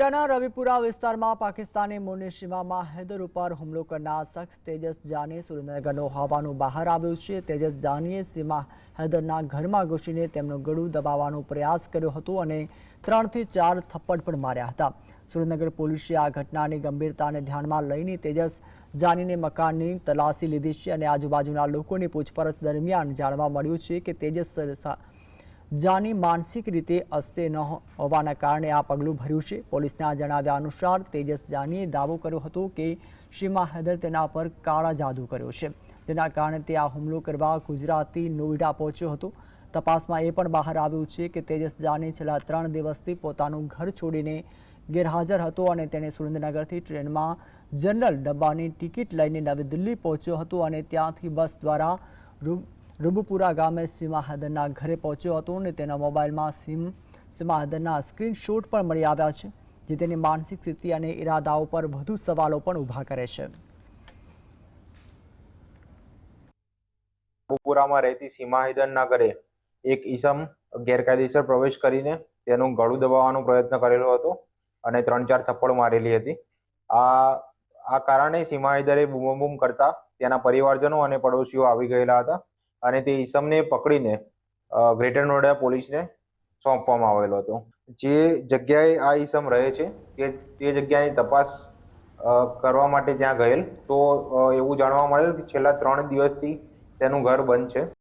નોઈડાના રવિપુરા વિસ્તારમાં પાકિસ્તાની મૂળની સીમામાં હૈદર ઉપર હુમલો કરનાર શખ્સ તેજસ જાની સુરેન્દ્રનગરનો હોવાનું બહાર આવ્યું છે। તેજસ જાનીએ સીમા હૈદરના ઘરમાં ઘૂસીને તેમનું ગળું દબાવવાનો પ્રયાસ કર્યો હતો અને 3 થી 4 થપ્પડ પણ માર્યા હતા। સુરેન્દ્રનગર પોલીસે આ ઘટનાની ગંભીરતાને ધ્યાનમાં લઈને તેજસ જાનીને મકાનની તલાશી લીધી છે અને આજુબાજુના લોકોની પૂછપરછ દરમિયાન જાણવા મળ્યું છે કે તેજસ જાની માનસિક રીતે અસ્તે ન હોવાના કારણે આ પગલું ભર્યું છે। પોલીસના જણાવ્યા અનુસાર તેજસ જાનીએ દાવો કર્યો હતો કે સીમા હૈદર તેના પર કાળા જાદુ કર્યો છે, જેના કારણે તે આ હુમલો કરવા ગુજરાતથી નોઈડા પહોંચ્યો હતો। તપાસમાં એ પણ બહાર આવ્યું છે કે તેજસ જાની છેલ્લા 3 દિવસથી પોતાનું ઘર છોડીને ગેરહાજર હતો અને તેણે સુરેન્દ્રનગરથી ટ્રેનમાં જનરલ ડબ્બાની ટિકિટ લઈને નવી દિલ્હી પહોંચ્યો હતો અને ત્યાંથી બસ દ્વારા રૂબપુરા ગામે સીમા હૈદરના ઘરે પહોંચ્યો હતો અને તેના મોબાઈલમાં સીમા હૈદરના સ્ક્રીનશોટ પણ મળી આવ્યા છે, જે તેની માનસિક સ્થિતિ અને ઇરાદાઓ પર વધુ સવાલો પણ ઊભા કરે છે। રૂબપુરામાં રહેતી સીમા હૈદરના ઘરે એક ઈસમ ગેરકાયદેસર પ્રવેશ કરીને તેનું ગળું દબાવવાનો પ્રયત્ન કરેલો હતો અને 3-4 થપ્પડ મારેલી હતી। આ કારણે સીમા હૈદરે બૂમાબૂમ કરતા તેના પરિવારજનો અને પડોશીઓ આવી ગયેલા હતા અને તે ઈસમને પકડીને ગ્રેટર નોઈડા પોલીસને સોંપવામાં આવેલો હતો। જે જગ્યાએ આ ઈસમ રહે છે તે જગ્યાની તપાસ કરવા માટે ત્યાં ગયેલ તો એવું જાણવા મળેલ કે છેલ્લા 3 દિવસથી તેનું ઘર બંધ છે।